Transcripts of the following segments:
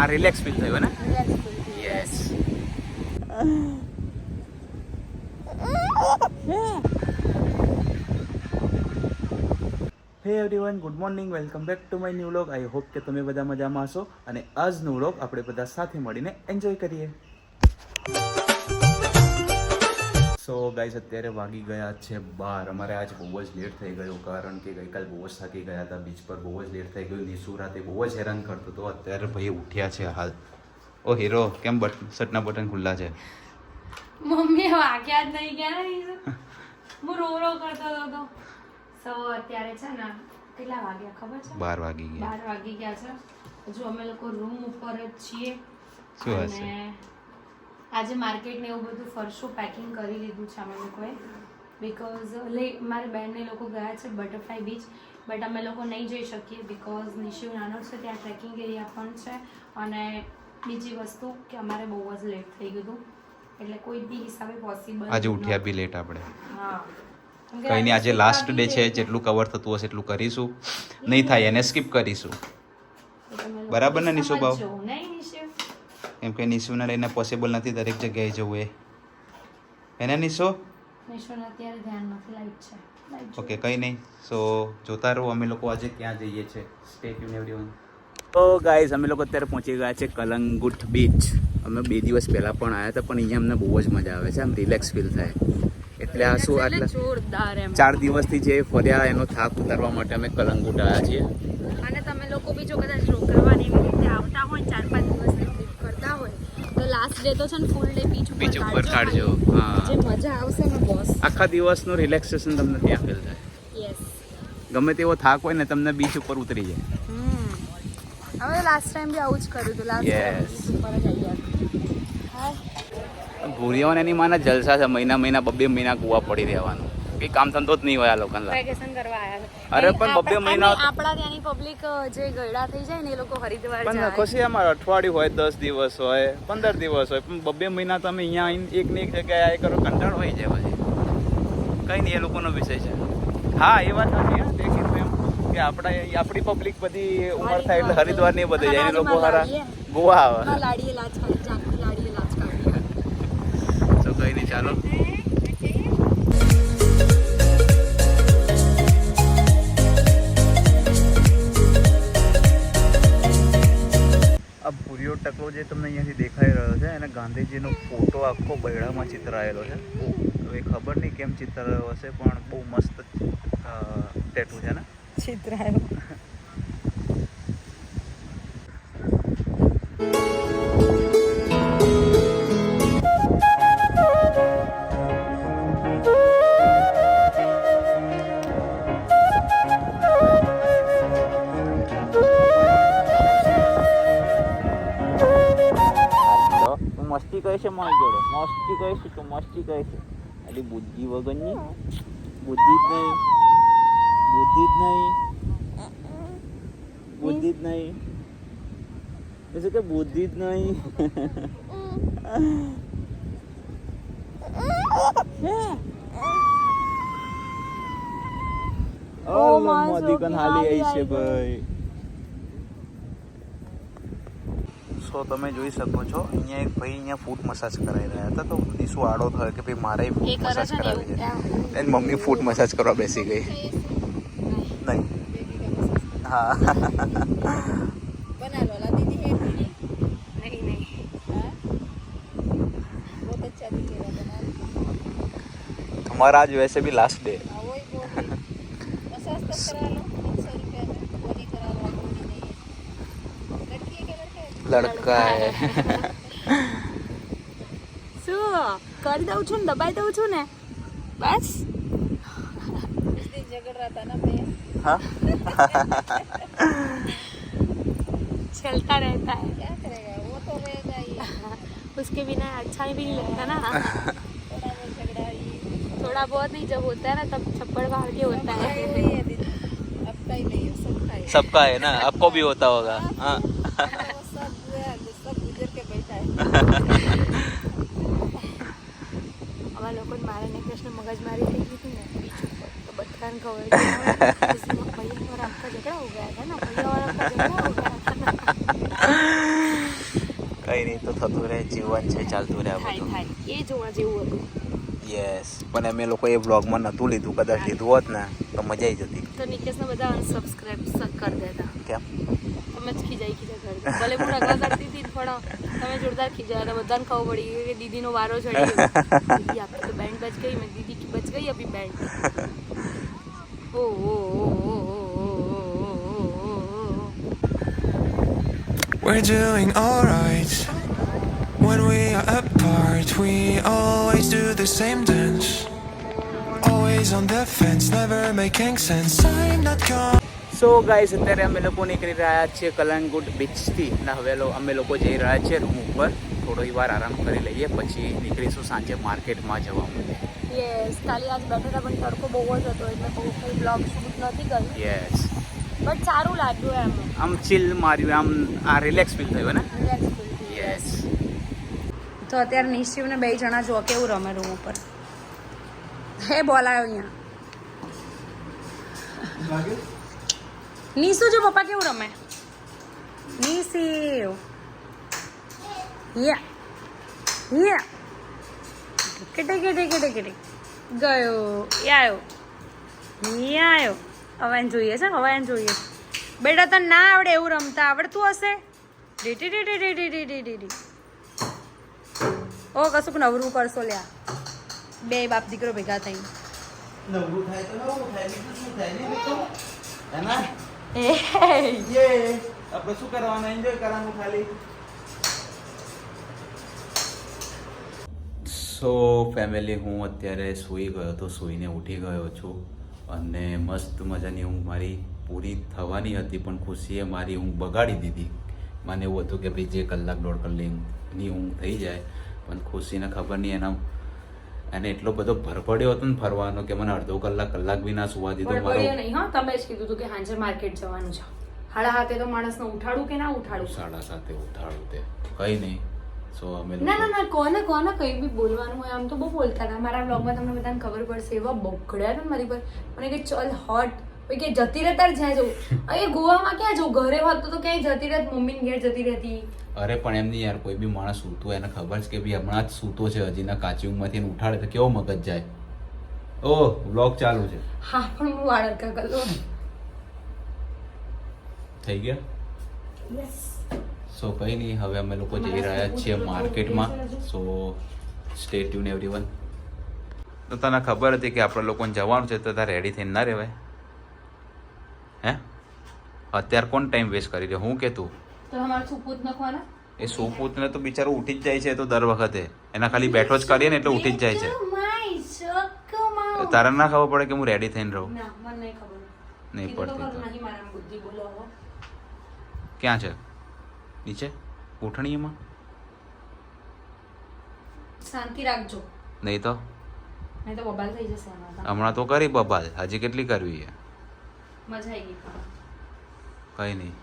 આ relax feel થયું ને? યસ. હે everyone, good morning, welcome back to my new vlog. I hope કે તમે બધા મજામાં હશો અને આજનો વ્લોગ આપણે બધા સાથે મળીને એન્જોય કરીએ. સો ગાઈઝ, અત્યારે વાગી ગયા છે 12. અમારે આજ બહુ જ લેટ થઈ ગયું, કારણ કે ગઈકાલ બહુ જ થાકી ગયા હતા બીચ પર. બહુ જ લેટ થઈ ગયું. નિશુ રાતે બહુ જ હેરાન કરતો હતો. અત્યારે ભાઈ ઉઠ્યા છે હાલ. ઓ હીરો, કેમ શર્ટના બટન ખુલ્લા છે? મમ્મી વાગ્યા જ નહીં ગયા. હું રો કરતો હતો. સો અત્યારે છે ને કેટલા વાગ્યા ખબર છે? 12 વાગી ગયા. 12 વાગી ગયા છે. હજુ અમે લોકો રૂમ ઉપર જ છીએ. શું હશે? આજે માર્કેટ ને એવું બધું ફરશું, પેકિંગ કરી લીધું છે અમે લોકોએ. બીકોઝ મારા બેનને લોકો ગયા છે બટરફ્લાય બીચ, બટ અમે લોકો નહીં જઈ શકીએ બીકોઝ નિશિવ નાનો છે, ત્યાં ટ્રેકિંગ એરિયા પણ છે. અને બીજી વસ્તુ કે અમારે બહુ જ લેટ થઈ ગયું એટલે કોઈ બી હિસાબે પોસિબલ. આજે ઉઠ્યા બી લેટ આપણે. હા, કઈ નહીં, આજે લાસ્ટ ડે છે. જેટલું કવર થતું હશે એટલું કરીશું. નહીં થાય એને સ્કીપ કરીશું. બરાબર ને નિશુ ભાવ? એમ કે નિશુને લઈને પોસિબલ નથી દરેક જગ્યાએ જવું એને નિશુ? નિશુને અત્યારે ધ્યાન નથી, લાઈટ છે. ઓકે, કંઈ નહીં. સો જોતા રહો અમે લોકો આજે ક્યાં જઈએ છીએ. Stay tune everyone. તો ગાઈઝ, અમે લોકો અત્યારે પહોંચી ગયા છે કલંગુટ બીચ. અમે 2 દિવસ પહેલાં પણ આવ્યા હતા, પણ અહીંયા અમને બહુ જ મજા આવે છે. આમ રિલેક્સ ફીલ થાય. એટલે આ શું આટલા જોરદાર એમ 4 દિવસથી જે ફર્યા એનો થાક ઉતારવા માટે અમે કલંગુટ આવ્યા છીએ. અને તમે લોકો બી જો કદાચ રોકાવાની એવી રીતે આવતા હોય 4-5 દિવસની ટ્રીપ કરતા હોય તો લાસ્ટ ડે તો છે ને ફૂલ ડે બીચ ઉપર કાઢજો. હા, જે મજા આવશે ને બોસ. આખા દિવસનું રિલેક્સેશન તમને ત્યાં ફીલ થાય. યસ, ગમે તેવો થાક હોય ને તમને બીચ ઉપર ઉતરી જાય. હવે લાસ્ટ ટાઈમ બી આવું જ કર્યું હતું. લાસ્ટ ટાઈમ બીચ ઉપર જ આવ્યા. ભૂરિયાઓને એની માના જલસા છે. મહિના 2 મહિના કૂવા પડી રહેવાનું. કંઈ કામ ધંધો જ નહીં હોય આ લોકોને. વેકેશન કરવા આવ્યા. અરે પણ 2 મહિના આપણા ત્યાંની પબ્લિક જે ગયડા થઈ જાય ને એ લોકો હરિદ્વાર પણ જાય. ખુશી અમારે અઠવાડિયું હોય, 10 દિવસ હોય, 15 દિવસ હોય, પણ 2 મહિના તમે અહીંયા આવીને એક ને એક જગ્યાએ આ કરો, કંટાળો હોય જાય પછી. કંઈ નહીં, એ લોકોનો વિષય છે. હા, એ વાત નથી. તે કીધું એમ કે આપણી પબ્લિક બધી ઉંમર થાય એટલે હરિદ્વાર નહીં બધે જાય. એ લોકો હારા ગોવા આવે. લાડીએ લાચ કાઢી, જાખી લાડીએ લાચ કાઢી. તો કંઈ નહીં, ચાલો. આ ભૂરિયો ટકલો જે તમને અહીંયાથી દેખાઈ રહ્યો છે એને ગાંધીજીનો ફોટો આખો બૈડામાં ચિતરાયેલો છે. હવે ખબર નહીં કેમ ચિતરાયો હશે, પણ બહુ મસ્ત ટેટુ છે ને ચિત્રાયો. મસ્તી કહે છે મારી જોડે. મસ્તી કહે છે તો મસ્તી કહે છે. એટલે બુદ્ધિ વગરની બુદ્ધિ જ નહીં. એટલે કે બુદ્ધિ જ નહીં. મોદી કન હાલી આવી છે ભાઈ. સો તમે જોઈ શકો છો અહીંયા એક ભાઈ અહીંયા ફૂટ મસાજ કરાવી રહ્યા હતા. તો નિશુ આડો થયો કે ભાઈ મારે ફૂટ મસાજ કરાવી છે. એની મમ્મી ફૂટ મસાજ કરવા બેસી ગઈ. નહીં, હા. बना लो ला दीदी है नहीं नहीं हाँ बहुत अच्छा दिखेगा बना लो. हमारा आज वैसे भी लास्ट डे. हाँ वही बोल मसाज तक करा लो 300 रुपया में बॉडी करा लो. बॉडी नहीं है लड़की है कि लड़का है. શું કરી દઉં છું ને દબાઈ દઉં છું ને બસ. उस दिन झगड़ रहा था ना भैया. हाँ. चलता रहता है, क्या करेगा, वो तो रहेगा ही. उसके बिना अच्छा भी नहीं लगता ना. थोड़ा बहुत झगड़ा ही, थोड़ा बहुत नहीं, जब होता है ना तब छप्पड़ फाड़ के होता है. आपका ही नहीं है, सबका है. सबका है ना, आपको भी होता होगा. हाँ. सब गुजर के बैठा है. અમારા લોકોને મારે ને કૃષ્ણ મગજમારી થઈ ગઈ હતી ને બીચ ઉપર, તો બધાને ખબર ભैया और आपका झगड़ा हो गया था ना, भैया और आपका झगड़ा हो गया था ना. કઈ નહીં તો થતું રહે, જીવન છે, ચાલતું રહે આ થાય બધું. થાય એ જોવા જેવું હતું. યસ, પણ અમે લોકો એ વ્લોગમાં નહોતું લીધું, કદાચ લીધું હોત ને તો મજા આવી જતી. તો નિકેશને બધા અનસબસ્ક્રાઇબ કરી દેતા. કેમ? તમે જ ખીજાઈ કરતા. ભલે હું રગડા કરતી હતી પણ તમે જોરદાર ખીજાયા હતા. બધાને ખબર પડી કે દીદીનો વારો ચડી ગયો. દીદી આપકી તો બેન્ડ બચ ગઈ. મેં દીદી की बच गई अभी band. O O O O We're doing alright. When we are apart, we always do the same dance. Always on the fence, never making sense. I'm not gone. So guys, અત્યારે અમે લોકો નીકળી રહ્યા છીએ કલંગુટ બીચથી ને હવે અમે લોકો જઈ રહ્યા છીએ રૂમ ઉપર. થોડી વાર આરામ કરી લઈએ પછી નીકળીશું સાંજે માર્કેટમાં જવા માટે. યસ, કાલે આજ બેઠા પણ તડકો બહુ જ હતો એટલે બહુ કંઈ બ્લોગ શૂટ નથી કર્યું. યસ, બટ સારું લાગ્યું એમ. આમ ચિલ માર્યું, આમ આ રિલેક્સ ફીલ થયું ને. યસ. તો અત્યારે નિશિવ ને 2 જણા જો કેવું રમે રૂમ ઉપર. હે બોલાયો અહીંયા. નીસુ જો પપ્પા કેવું રમે. નીસીવ યા યા કેટે કેટે કેટે કેટે ગયો આયો આયો. હવે એને જોઈએ છે, હવે એને જોઈએ. બેટા તને ના આવડે એવું રમતા આવડતું હશે. ડીટી ડીટી ડીટી ડીટી ડીટી. ઓ કશુંક નવરું કરશો લ્યા. 2 બાપ દીકરો ભેગા થઈ. નવરું થાય તો નવરું થાય, બીજું શું થાય ને મિત્રો? એના એ આપણે શું કરવાનું, એન્જોય કરવાનું ખાલી. સો ફેમિલી, હું અત્યારે સૂઈ ગયો તો સૂઈને ઉઠી ગયો છું અને મસ્ત મજાની ઊંઘ મારી પૂરી થવાની હતી પણ ખુશીએ મારી ઊંઘ બગાડી દીધી. મને એવું હતું કે ભાઈ જે કલાક 1.5 કલાકની ઊંઘ થઈ જાય, પણ ખુશીને ખબર નહીં એને એટલો બધો ભરપડ્યો હતો ને ફરવાનો કે મને અડધો કલાક બી ના સુવા દીધો. મારો નહીં. હા, તમે જ કીધું હતું કે સાંજે માર્કેટ જવાનું છે. 7:30 તો માણસને ઉઠાડું કે ના ઉઠાડું? 7:30 ઉઠાડું તે કઈ નહીં. સો અમે ના કોને કંઈ બી બોલવાનું હોય આમ તો બહુ બોલતા હતા. મારા બ્લોગમાં તમને બધાને ખબર પડશે. એવા બગડ્યા ને મારી પર. મને કે ચલ હટ, કે જતી રહે તાર જ્યાં જવું. અહીં ગોવામાં ક્યાં જવું? ઘરે હોત તો ક્યાંય જતી રહેત, મમ્મીને ઘેર જતી રહેતી. અરે પણ એમ નહીં યાર, કોઈ બી માણસ સૂતો એને ખબર છે કે ભાઈ હમણાં જ સૂતો છે, હજી ના કાચી ઊંઘમાંથી ઉઠાડે તો કેવો મગજ જાય. ઓહ, વ્લોગ ચાલુ છે. હા, પણ હું વાળ અડકા કરું. થઈ ગયા. સો કંઈ નહીં, હવે અમે લોકો જઈ રહ્યા છીએ માર્કેટમાં. સો સ્ટે ટ્યુન એવરીવન. તો તને ખબર હતી કે આપણે લોકોને જવાનું છે તો તારે રેડી થઈને ના રહેવાય? હે, અત્યારે કોણ ટાઈમ વેસ્ટ કરી રહ્યો? હું કે તું તો અમારે સુપૂત નાખવાના. એ સુપૂતને તો બિચારો ઉઠી જ જાય છે. તો દર વખતે એના ખાલી બેઠો જ કરીએ ને એટલે ઉઠી જ જાય છે. તારે ના ખબર પડે કે હું રેડી થઈને રહું? ના, મને નહીં ખબર. નહીં પડતી તો નહીં, મારા બુદ્ધિ બોલો. ક્યાં છે? નીચે ઉઠણીમાં? શાંતિ રાખજો, નહીં તો નહીં તો બબાલ થઈ જશે એમાં. હમણાં તો કરી બબાલ, હજી કેટલી કરવી છે? મજા આવી ગઈ. કઈ નહીં,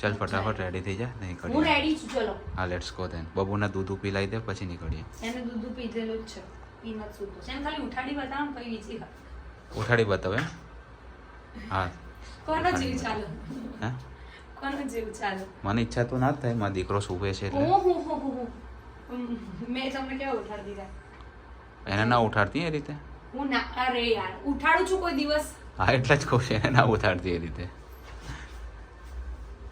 ચાલ ફટાફટ રેડી થઈ જા. નહીં હું કરીએ. રેડી છું. ચલો હા, લેટ્સ ગો ધેન. બબુને દૂધ પીલાઈ દે પછી નીકળીએ. એને દૂધ પીધેલું જ છે. પીને જ સૂતો છે. એને ખાલી ઉઠાડી બતાવો ને પછી વીચી ખા. ઉઠાડી બતાવે? હા. કોનો જીવ ચાલો? હે, કોનો જીવ ચાલો? મને ઈચ્છા તો ના જ થાય, મારો દીકરો સૂવે છે એટલે. ઓહો મેં તમને કેવા ઉઠાડી દીધા? એને ના ઉઠાડતી એ રીતે? હું ના, અરે યાર ઉઠાડું છું કોઈ દિવસ? હા, એટલે જ કહું છું, એને ના ઉઠાડતી એ રીતે.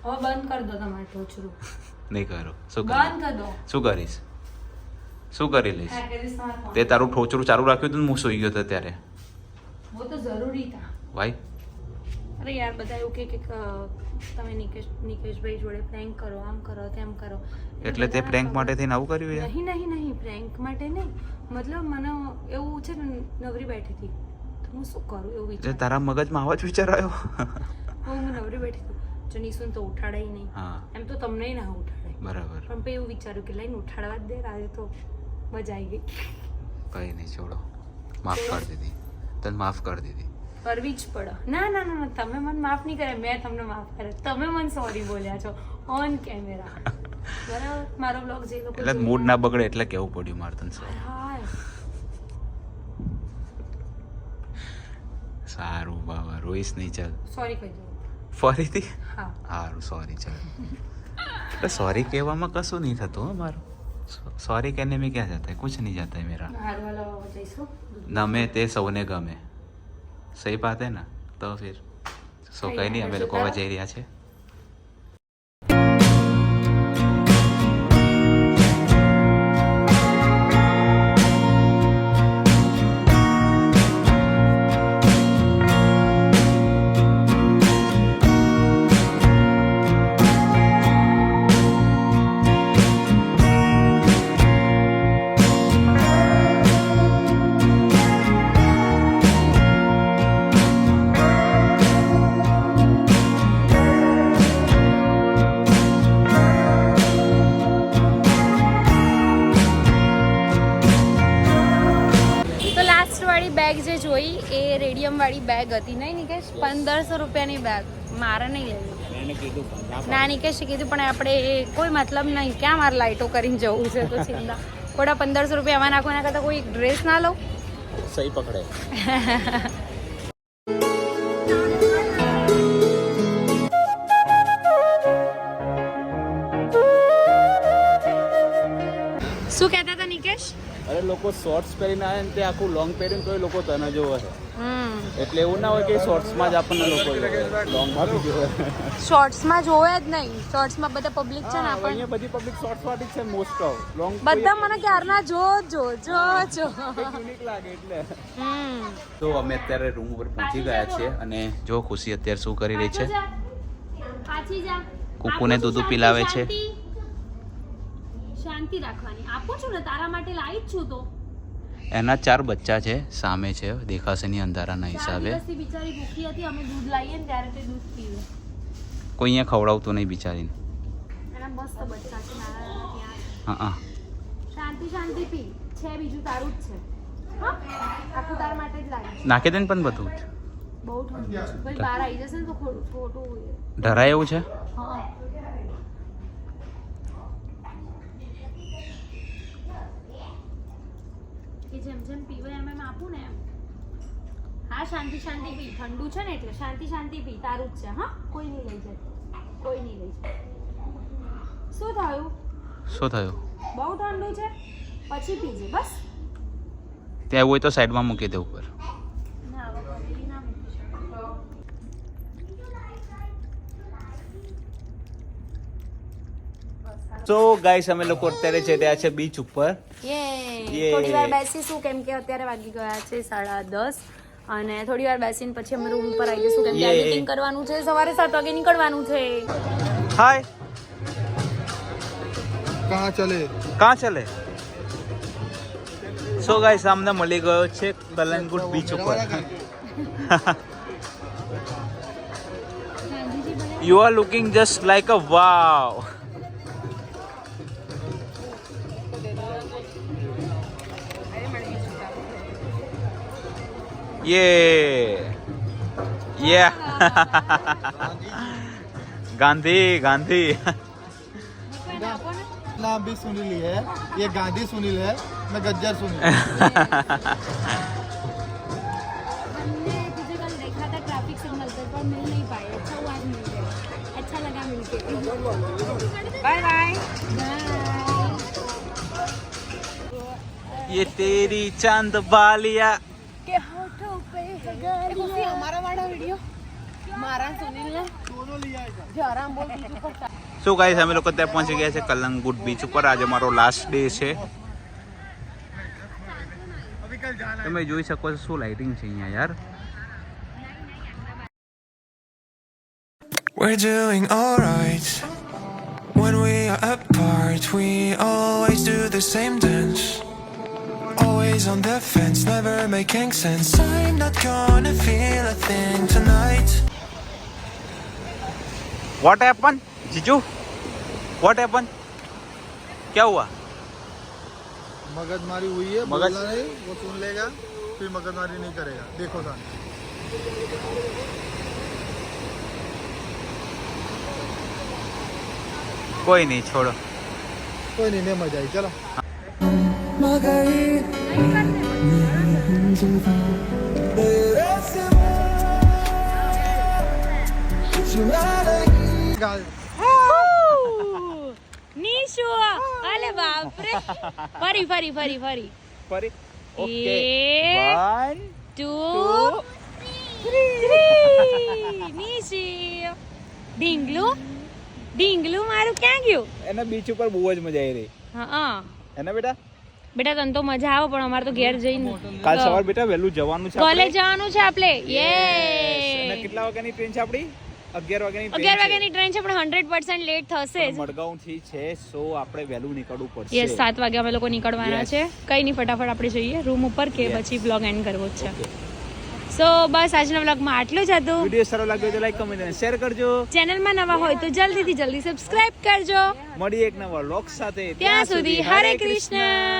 હવે બંધ કરી દો તમારે ટોચરું. નહીં કરો. શું બંધ કરીશ? કરી દો. શું કરીશ? શું કરી લઈશ? હા, કે દિવસ તમારે તે તારું ઠોચરું ચાલુ રાખ્યું હતું ને હું સૂઈ ગયો હતો ત્યારે. वो तो जरूरी था. ભાઈ અરે યાર બધા એવું કે તમે નિકેશભાઈ જોડે પ્રેન્ક કરો, આમ કરો, તેમ કરો. એટલે તે પ્રેન્ક માટે થઈને આવું કર્યું યાર? નહીં પ્રેન્ક માટે નહીં. મતલબ મને એવું છે ને, નવરી બેઠી હતી તો હું શું કરું એવું એટલે વિચાર. તારા મગજમાં આવો જ વિચાર આવ્યો? હું નવરી બેઠી હતી, જો નિશુન તો ઉઠાડાય નહીં. હા, એમ તો તમને ના ઉઠાડાય, બરાબર. પણ પછી એવું વિચાર્યું કે લઈને ઉઠાડવા જ દે. આજે તો મજા આવી ગઈ. કઈ નહીં, છોડો. માફ કરી દીધી, તને માફ કરી દીધી. કરવી જ પડે. ના તમે મને માફ નહીં કરે, મેં તમને માફ કરે. તમે મને સોરી બોલ્યા છો ઓન કેમેરા. બરાબર, મારો બ્લોગ જે લોકો એટલે મૂડ ના બગડે એટલે કેવું પડ્યું મારે તને. હા સારું બાબા, રોઈશ નહીં. ચાલ સોરી કહી દો. ફરીથી. હા સારું, સોરી. ચાલ तो सॉरी कहવામાં કશું નહીં થતું હો મારું. सॉरी कहने में क्या जाता है, कुछ नहीं जाता है मेरा. नमे ते सौने गमे. सही बात है ना. तो फिर सो कहीं नहीं, અમે લોકો હવે જઈ રહ્યા છે. બેગ જે જોઈ એ રેડિયમ વાળી બેગ હતી નહીં નિકેશ, 1500 રૂપિયાની બેગ. મારે નહીં લેવી. ના નિકેશે કીધું પણ આપણે કોઈ મતલબ નહીં, ક્યાં મારે લાઇટો કરીને જવું છે તો ચિંતા. થોડા 1500 રૂપિયા આમાં નાખો, એના કરતાં કોઈ ડ્રેસ ના લઉં. સહી પકડે. શું કહેતા હતા નિકેશ? અરે લોકો શોર્ટ્સ પહેરીને આવે ને તે આખું લોંગ પહેરીને તો એ લોકો તને જોવે છે. એટલે એવું ના હોય કે શોર્ટ્સમાં જ આપણને લોકો લોંગમાં બી જોવે. શોર્ટ્સમાં જોવે જ નહીં, શોર્ટ્સમાં બધા પબ્લિક છે ને આપણને. અહીંયા બધી પબ્લિક શોર્ટ્સ વાળી છે મોસ્ટ ઓફ. લોંગ બધા મને ક્યારના જો યુનિક લાગે એટલે. તો અમે અત્યારે રૂમ ઉપર પહોંચી ગયા છીએ અને જો ખુશી અત્યારે શું કરી રહી છે. કુકુને દૂધ પીલાવે છે. શાંતિ રાખવાની. આપું છું ને તારા માટે લાવી જ છું. તો એના 4 બચ્ચા છે, સામે છે, દેખાશે નહીં અંધારાના હિસાબે. બિચારી ભૂખી હતી, અમે દૂધ લાવીએ ને ત્યારે તે દૂધ પીવે. કોઈ અહીંયા ખવડાવતું નહીં બિચારીને. એના મસ્ત બચ્ચા છે નાના ત્યાં. હા. શાંતિ પી છે, બીજું તારું જ છે. હા, આખું તાર માટે જ લાવી. નાખી દે ને પણ બધું જ. બહુ ઠંડુ છે, પછી બહાર આવી જશે ને તો ખોટું ઢરાય એવું છે. હા, કે જેમ જેમ પીવે એમ એમ આપું ને એમ. હા, શાંતિ પી. ઠંડુ છે ને એટલે શાંતિ પી. તારું જ છે. હા, કોઈ નહીં લઈ જાય, કોઈ નહીં લઈ જાય. શું થયું? બહુ ઠંડુ છે, પછી પીજે બસ. ત્યાં એવું હોય તો સાઈડમાં મૂકી દે ઉપર. ના, હવે ના મૂકી શકો. તો ગાઈસ અમે લોકો અત્યારે જઈ રહ્યા છે બીચ ઉપર. થોડી વાર બેસીશું કેમ કે અત્યારે વાગી ગયા છે 10:30 અને થોડી વાર બેસીને પછી અમે રૂમ પર આવી જઈશું કેમ કે એડિટિંગ કરવાનું છે. સવારે 7 વાગે નીકળવાનું છે. હાય, कहाँ चले? સો ગાઈસ અમને મળી ગયો છે કલંગુટ બીચ ઉપર. You are looking just like a wow. Yeah. Gandhi. नाम भी सुनील ही है, ये गांधी सुनील है, मैं गज्जर सुनील. हमने तुझे कल देखा था ट्रैफिक सिग्नल पर मिल नहीं पाए. अच्छा हुआ आज मिल गए. अच्छा लगा मिलके. Bye bye. ये तेरी चांद बालिया के होठों पे है गालियां. हमारा वाला वीडियो मारा सुनील ने दोनों लिया है. जो आराम बोल बीच पर. સો ગાઈસ અમે લોકો ત્યાં પહોંચી ગયા છે કલંગુટ બીચ ઉપર. આજે મારો લાસ્ટ ડે છે. अभी कल जाना है. તમે જોઈ શકો છો શું લાઇટિંગ છે અહીંયા યાર. We're doing alright. When we are apart, we always do the same dance. Always on the fence, never making sense. I'm not gonna feel a thing tonight. What happened? जीजू What happened? क्या हुआ? मगजमारी हुई है. मगज- बोलना नहीं, वो सुन लेगा फिर मगजमारी नहीं करेगा. देखो था. कोई नहीं, छोड़ो. कोई नहीं, मजा आई. चलो. નિશુ અલે બાપ રે ફરી ફરી ઓકે એક 1 2 3 નિશી ઢીંગલું મારું ક્યાં ગયું એને બીચ ઉપર બહુ જ મજા આવી રહી હા એને બેટા તને તો મજા આવે પણ અમારે તો ઘેર જઈને કાલ સવાર બેટા વહેલું જવાનું છે કોલેજ જવાનું છે આપણે અને કેટલા વાગ્યાની ટ્રેન છે આપણી 11 વાગ્યાની 11 વાગ્યાની ટ્રેન છે પણ 100% લેટ થશે જ મડગાંવ થી છે સો આપણે વહેલું નીકળવું પડશે યસ 7 વાગે અમે લોકો નીકળવાના છે કઈ નહીં ફટાફટ આપણે જઈએ રૂમ ઉપર કે પછી બ્લોગ એન્ડ કરવો જ છે સો બસ આજના વ્લોગમાં આટલું જ હતું વિડિયો સારો લાગ્યો તો લાઈક કમેન્ટ અને શેર કરજો ચેનલમાં નવા હોય તો જલ્દી સબસ્ક્રાઇબ કરજો મળીએ એક નવા વ્લોગ સાથે ત્યાં સુધી હરે કૃષ્ણ